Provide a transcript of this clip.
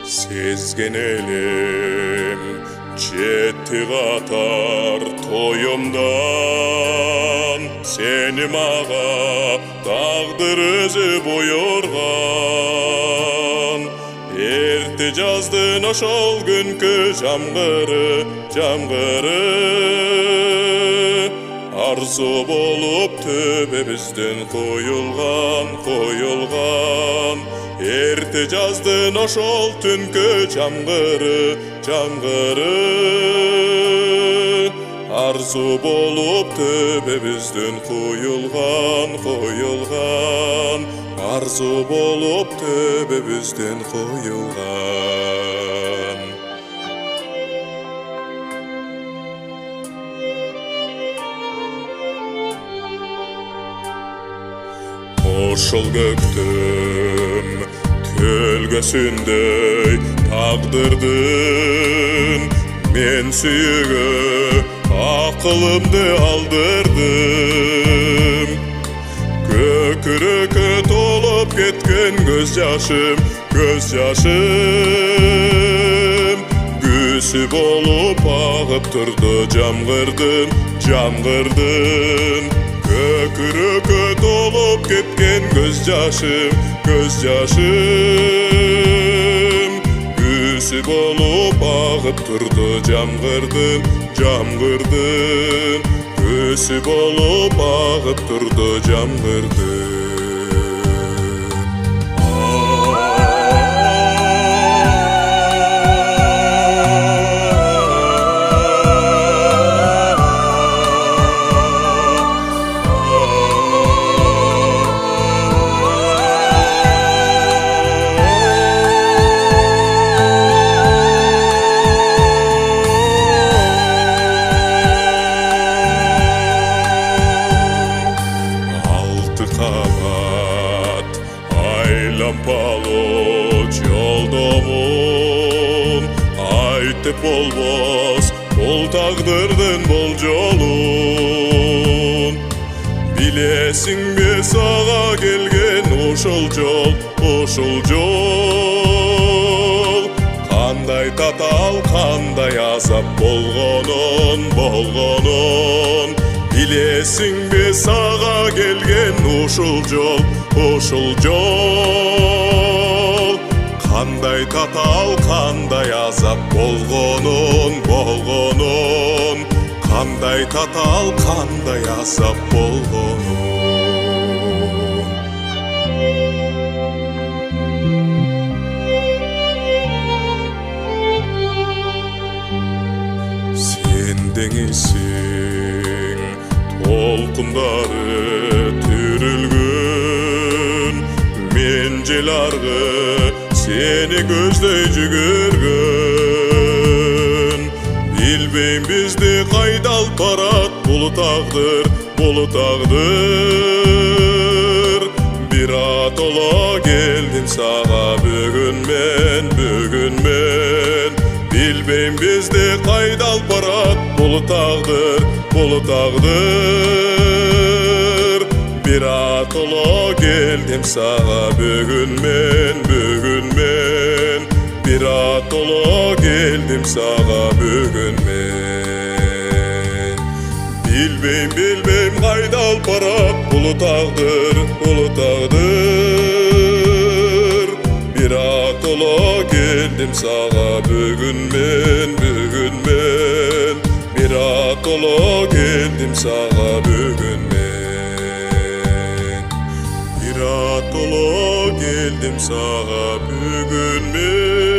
Sezgen elim жетті қатар тойымдан, сені маға тағдыр өзі бұйырған. Ерте жаздың ошол күнкү жамгыры, арзу болуп төбөбүздөн коюлган. Ерте жаздың ошол түнкү жамгыры, арзу болуп төбөбүздөн коюлган. Арзу болуп төбөбүздөн коюлган. Ошол көктүм көлгөсүндөй тагдырдың, мен сүйгө акылымды алдырдым. Көкүрөккө толуп кеткен көз жашым, күсү болуп агып турду жамгырдын. Көкүрөккө толуп кеткен көз жашым, күсү болуп агып турду жамгырдын. Күсү болуп агып турду жамгырдын. Лампалы жолдомун айтып болбос, бул тагдырдын болжолун. Билесиңби сага келген ушул жол, кандай татал, кандай азап болгонун. Билесиңби сага келген ушул жол, кандай татал, кандай азап болгонун. Кандай татал, кандай азап болгонун. Сен деңизсиң, толкундары түрүлгөн, мен жел аргы сени көздөй жүгүргөн. Билбейм бизди кайда алып барат бул тагдыр. Биратола келдим сага бүгүн мен. Билбейм бизди кайда алып барат бул тагдыр. Биратола келдим сага бүгүн мен. Биратола келдим сага бүгүн мен. Билбейм кайда алып барат бул тагдыр. Биратола келдим сага бүгүн мен. Биратола келдим сага бүгүн мен. Biratола келдим сага бүгүн мен.